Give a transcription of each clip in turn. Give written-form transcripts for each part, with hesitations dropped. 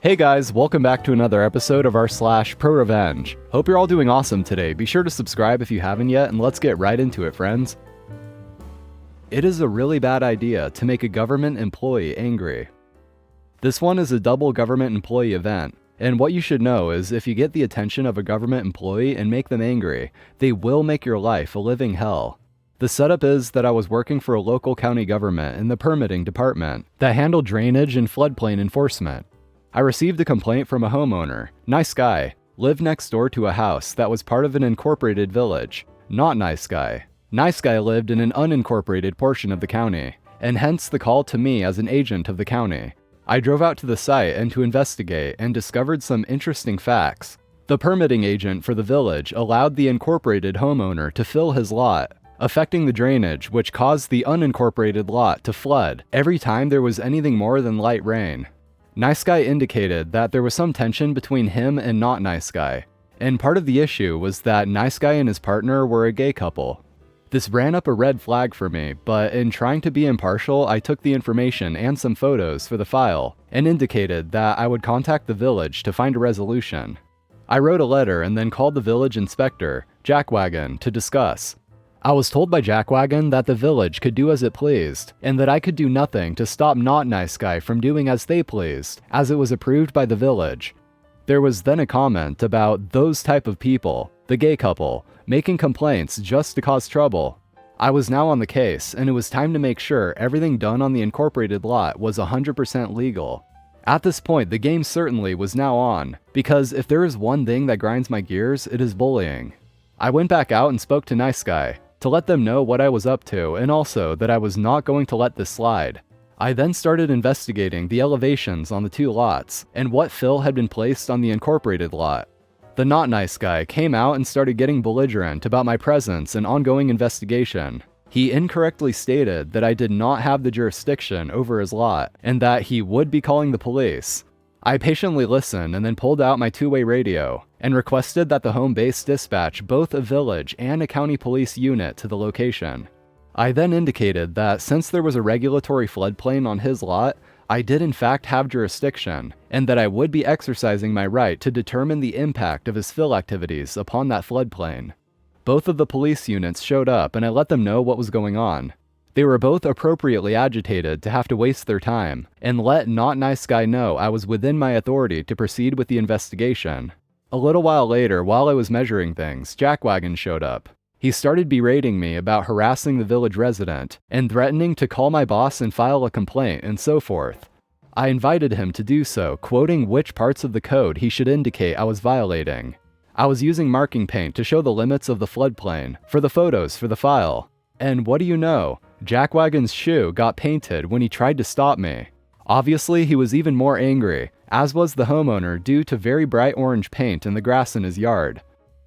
Hey guys, welcome back to another episode of our /ProRevenge. Hope you're all doing awesome today. Be sure to subscribe if you haven't yet, and let's get right into it, friends. It is a really bad idea to make a government employee angry. This one is a double government employee event, and what you should know is if you get the attention of a government employee and make them angry, they will make your life a living hell. The setup is that I was working for a local county government in the permitting department that handled drainage and floodplain enforcement. I received a complaint from a homeowner, nice guy, lived next door to a house that was part of an incorporated village, not nice guy. Nice guy lived in an unincorporated portion of the county, and hence the call to me as an agent of the county. I drove out to the site and to investigate and discovered some interesting facts. The permitting agent for the village allowed the incorporated homeowner to fill his lot, affecting the drainage, which caused the unincorporated lot to flood every time there was anything more than light rain. Nice guy indicated that there was some tension between him and not nice guy, and part of the issue was that nice guy and his partner were a gay couple. This ran up a red flag for me, but in trying to be impartial, I took the information and some photos for the file and indicated that I would contact the village to find a resolution. I wrote a letter and then called the village inspector, Jackwagon, to discuss. I was told by Jackwagon that the village could do as it pleased, and that I could do nothing to stop not nice guy from doing as they pleased, as it was approved by the village. There was then a comment about those type of people, the gay couple, making complaints just to cause trouble. I was now on the case, and it was time to make sure everything done on the incorporated lot was 100% legal. At this point, the game certainly was now on, because if there is one thing that grinds my gears, it is bullying. I went back out and spoke to nice guy, to let them know what I was up to and also that I was not going to let this slide. I then started investigating the elevations on the two lots and what fill had been placed on the incorporated lot. The not nice guy came out and started getting belligerent about my presence and ongoing investigation. He incorrectly stated that I did not have the jurisdiction over his lot and that he would be calling the police. I patiently listened and then pulled out my two-way radio and requested that the home base dispatch both a village and a county police unit to the location. I then indicated that since there was a regulatory floodplain on his lot, I did in fact have jurisdiction, and that I would be exercising my right to determine the impact of his fill activities upon that floodplain. Both of the police units showed up and I let them know what was going on. They were both appropriately agitated to have to waste their time, and let not nice guy know I was within my authority to proceed with the investigation. A little while later, while I was measuring things, Jackwagon showed up. He started berating me about harassing the village resident, and threatening to call my boss and file a complaint, and so forth. I invited him to do so, quoting which parts of the code he should indicate I was violating. I was using marking paint to show the limits of the floodplain, for the photos for the file. And what do you know? Jackwagon's shoe got painted when he tried to stop me. Obviously, he was even more angry, as was the homeowner due to very bright orange paint in the grass in his yard.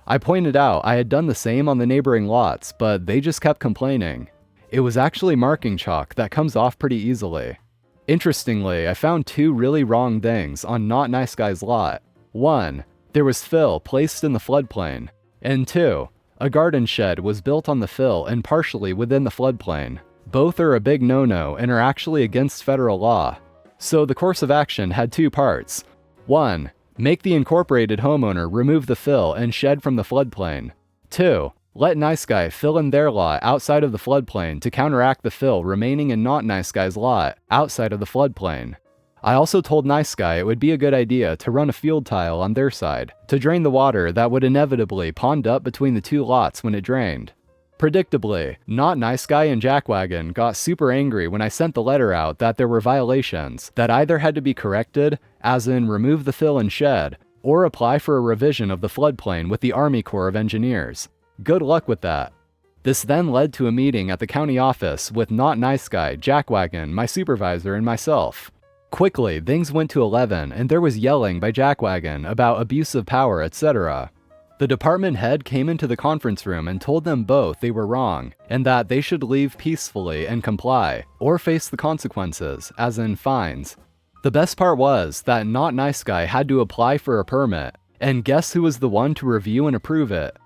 I pointed out I had done the same on the neighboring lots, but they just kept complaining. It was actually marking chalk that comes off pretty easily. Interestingly, I found two really wrong things on not nice guy's lot. 1, there was fill placed in the floodplain, and 2, a garden shed was built on the fill and partially within the floodplain. Both are a big no-no and are actually against federal law. So the course of action had two parts. 1, make the incorporated homeowner remove the fill and shed from the floodplain. 2, let nice guy fill in their lot outside of the floodplain to counteract the fill remaining in not nice guy's lot outside of the floodplain. I also told nice guy it would be a good idea to run a field tile on their side to drain the water that would inevitably pond up between the two lots when it drained. Predictably, not nice guy and Jackwagon got super angry when I sent the letter out that there were violations that either had to be corrected, as in remove the fill and shed, or apply for a revision of the floodplain with the Army Corps of Engineers. Good luck with that. This then led to a meeting at the county office with not nice guy, Jackwagon, my supervisor, and myself. Quickly, things went to 11 and there was yelling by Jackwagon about abuse of power, etc. The department head came into the conference room and told them both they were wrong and that they should leave peacefully and comply, or face the consequences, as in fines. The best part was that not nice guy had to apply for a permit, and guess who was the one to review and approve it?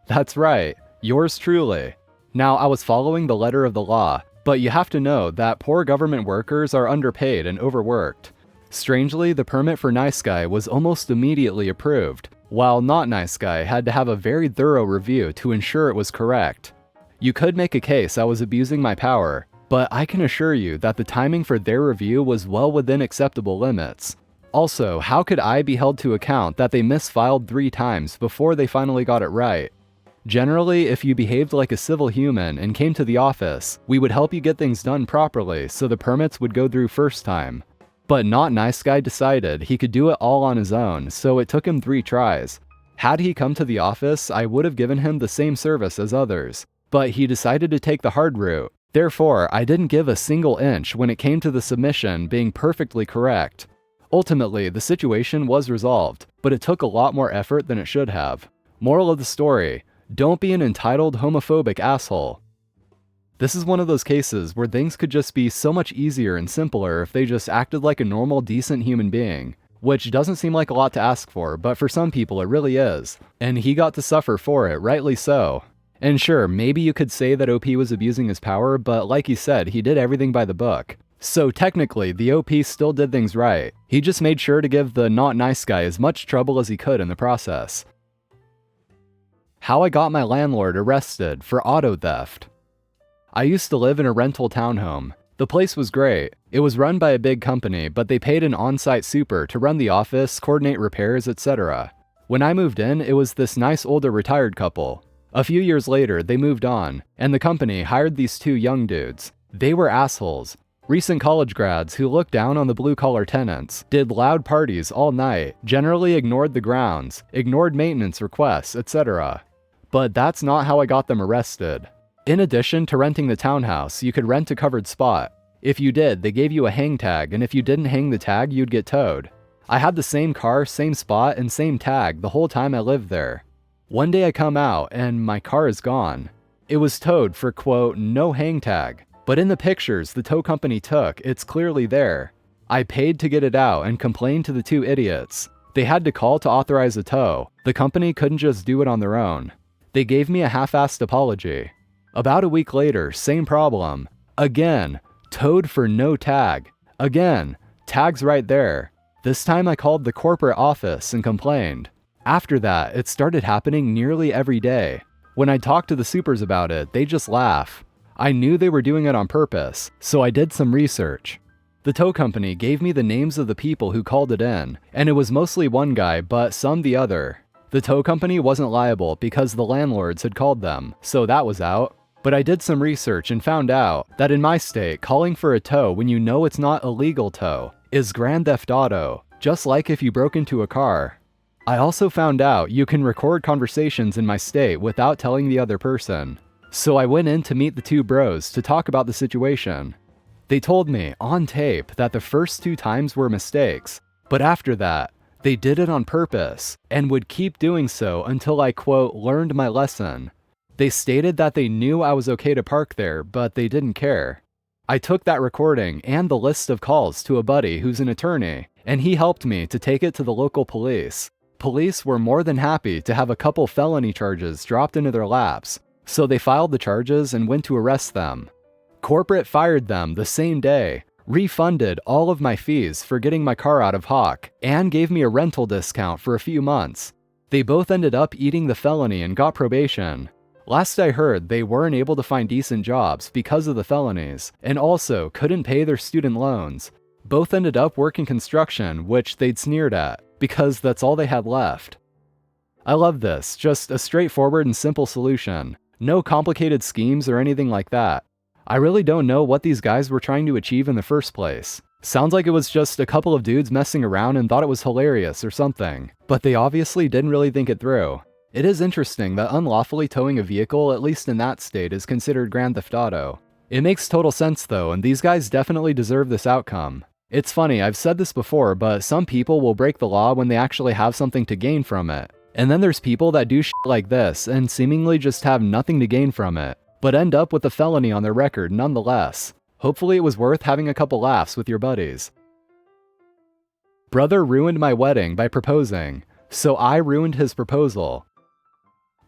That's right, yours truly. Now, I was following the letter of the law, but you have to know that poor government workers are underpaid and overworked. Strangely, the permit for Nice Guy was almost immediately approved, while Not Nice Guy had to have a very thorough review to ensure it was correct. You could make a case I was abusing my power, but I can assure you that the timing for their review was well within acceptable limits. Also, how could I be held to account that they misfiled 3 times before they finally got it right? Generally, if you behaved like a civil human and came to the office, we would help you get things done properly so the permits would go through first time. But Not Nice Guy decided he could do it all on his own, so it took him 3 tries. Had he come to the office, I would have given him the same service as others, but he decided to take the hard route. Therefore, I didn't give a single inch when it came to the submission being perfectly correct. Ultimately, the situation was resolved, but it took a lot more effort than it should have. Moral of the story: don't be an entitled homophobic asshole. This is one of those cases where things could just be so much easier and simpler if they just acted like a normal, decent human being. Which doesn't seem like a lot to ask for, but for some people it really is. And he got to suffer for it, rightly so. And sure, maybe you could say that OP was abusing his power, but like he said, he did everything by the book. So technically, the OP still did things right. He just made sure to give the Not Nice Guy as much trouble as he could in the process. How I got my landlord arrested for auto theft. I used to live in a rental townhome. The place was great. It was run by a big company, but they paid an on-site super to run the office, coordinate repairs, etc. When I moved in, it was this nice older retired couple. A few years later, they moved on, and the company hired these 2 young dudes. They were assholes. Recent college grads who looked down on the blue-collar tenants, did loud parties all night, generally ignored the grounds, ignored maintenance requests, etc. But that's not how I got them arrested. In addition to renting the townhouse, you could rent a covered spot. If you did, they gave you a hang tag, and if you didn't hang the tag, you'd get towed. I had the same car, same spot, and same tag the whole time I lived there. One day I come out, and my car is gone. It was towed for, quote, no hang tag. But in the pictures the tow company took, it's clearly there. I paid to get it out and complained to the 2 idiots. They had to call to authorize a tow. The company couldn't just do it on their own. They gave me a half-assed apology. About a week later, same problem. Again, towed for no tag. Again, tag's right there. This time I called the corporate office and complained. After that, it started happening nearly every day. When I talked to the supers about it, they just laugh. I knew they were doing it on purpose, so I did some research. The tow company gave me the names of the people who called it in, and it was mostly one guy, but some the other. The tow company wasn't liable because the landlords had called them, so that was out. But I did some research and found out that in my state, calling for a tow when you know it's not a legal tow is grand theft auto, just like if you broke into a car. I also found out you can record conversations in my state without telling the other person. So I went in to meet the 2 bros to talk about the situation. They told me, on tape, that the first 2 times were mistakes, but after that, they did it on purpose, and would keep doing so until I, quote, learned my lesson. They stated that they knew I was okay to park there, but they didn't care. I took that recording and the list of calls to a buddy who's an attorney, and he helped me to take it to the local police. Police were more than happy to have a couple felony charges dropped into their laps, so they filed the charges and went to arrest them. Corporate fired them the same day, refunded all of my fees for getting my car out of hock, and gave me a rental discount for a few months. They both ended up eating the felony and got probation. Last I heard, they weren't able to find decent jobs because of the felonies, and also couldn't pay their student loans. Both ended up working construction, which they'd sneered at, because that's all they had left. I love this, just a straightforward and simple solution. No complicated schemes or anything like that. I really don't know what these guys were trying to achieve in the first place. Sounds like it was just a couple of dudes messing around and thought it was hilarious or something, but they obviously didn't really think it through. It is interesting that unlawfully towing a vehicle, at least in that state, is considered grand theft auto. It makes total sense though, and these guys definitely deserve this outcome. It's funny, I've said this before, but some people will break the law when they actually have something to gain from it. And then there's people that do shit like this and seemingly just have nothing to gain from it, but end up with a felony on their record nonetheless. Hopefully it was worth having a couple laughs with your buddies. Brother ruined my wedding by proposing, so I ruined his proposal.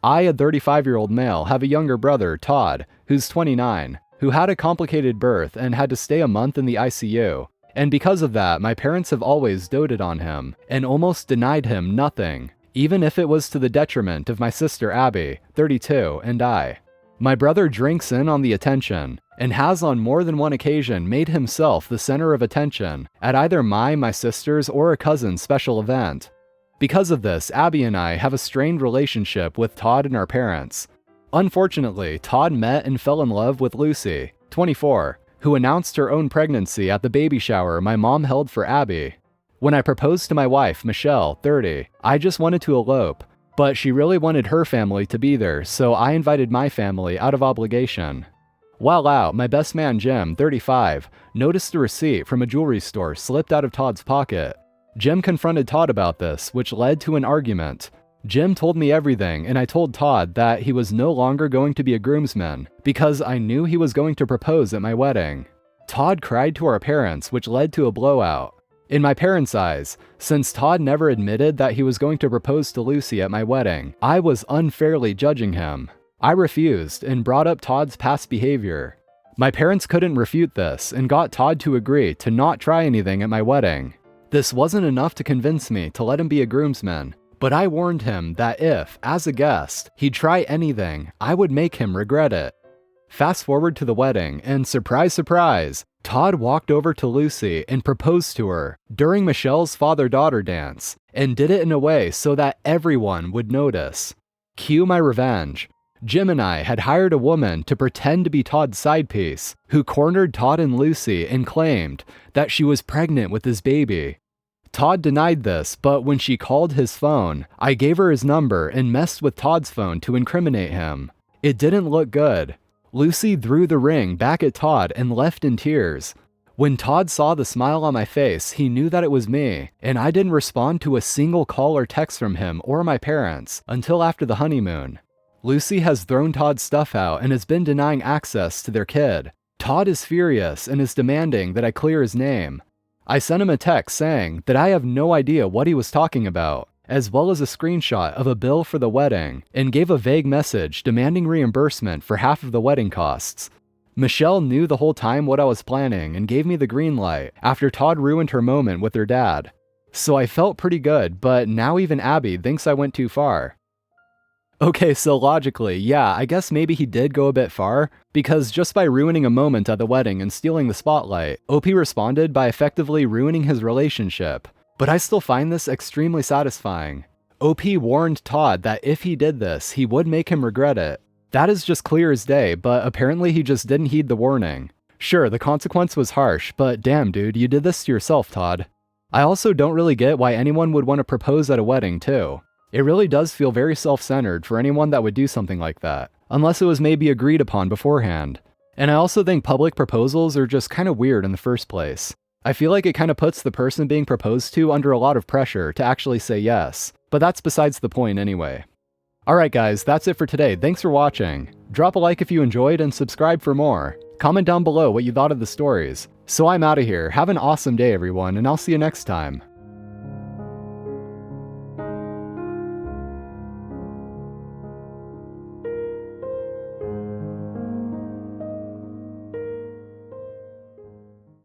I, a 35-year-old male, have a younger brother, Todd, who's 29, who had a complicated birth and had to stay a month in the ICU, And because of that, my parents have always doted on him and almost denied him nothing, even if it was to the detriment of my sister Abby, 32, and I. My brother drinks in on the attention and has on more than one occasion made himself the center of attention at either my sister's, or a cousin's special event. Because of this, Abby and I have a strained relationship with Todd and our parents. Unfortunately, Todd met and fell in love with Lucy, 24, who announced her own pregnancy at the baby shower my mom held for Abby. When I proposed to my wife, Michelle, 30, I just wanted to elope, but she really wanted her family to be there, so I invited my family out of obligation. While out, my best man Jim, 35, noticed a receipt from a jewelry store slipped out of Todd's pocket. Jim confronted Todd about this, which led to an argument. Jim told me everything, and I told Todd that he was no longer going to be a groomsman because I knew he was going to propose at my wedding. Todd cried to our parents, which led to a blowout. In my parents' eyes, since Todd never admitted that he was going to propose to Lucy at my wedding, I was unfairly judging him. I refused and brought up Todd's past behavior. My parents couldn't refute this and got Todd to agree to not try anything at my wedding. This wasn't enough to convince me to let him be a groomsman, but I warned him that if, as a guest, he'd try anything, I would make him regret it. Fast forward to the wedding, and surprise, surprise, Todd walked over to Lucy and proposed to her during Michelle's father-daughter dance, and did it in a way so that everyone would notice. Cue my revenge. Jim and I had hired a woman to pretend to be Todd's side piece, who cornered Todd and Lucy and claimed that she was pregnant with his baby. Todd denied this, but when she called his phone, I gave her his number and messed with Todd's phone to incriminate him. It didn't look good. Lucy threw the ring back at Todd and left in tears. When Todd saw the smile on my face, he knew that it was me, and I didn't respond to a single call or text from him or my parents until after the honeymoon. Lucy has thrown Todd's stuff out and has been denying access to their kid. Todd is furious and is demanding that I clear his name. I sent him a text saying that I have no idea what he was talking about, as well as a screenshot of a bill for the wedding, and gave a vague message demanding reimbursement for half of the wedding costs. Michelle knew the whole time what I was planning and gave me the green light after Todd ruined her moment with her dad. So I felt pretty good, but now even Abby thinks I went too far. Okay, so logically, yeah, I guess maybe he did go a bit far, because just by ruining a moment at the wedding and stealing the spotlight, OP responded by effectively ruining his relationship. But I still find this extremely satisfying. OP warned Todd that if he did this, he would make him regret it. That is just clear as day, but apparently he just didn't heed the warning. Sure, the consequence was harsh, but damn dude, you did this to yourself, Todd. I also don't really get why anyone would want to propose at a wedding, too. It really does feel very self-centered for anyone that would do something like that, unless it was maybe agreed upon beforehand. And I also think public proposals are just kind of weird in the first place. I feel like it kind of puts the person being proposed to under a lot of pressure to actually say yes, but that's besides the point anyway. Alright guys, that's it for today. Thanks for watching. Drop a like if you enjoyed and subscribe for more. Comment down below what you thought of the stories. So I'm out of here. Have an awesome day everyone, and I'll see you next time.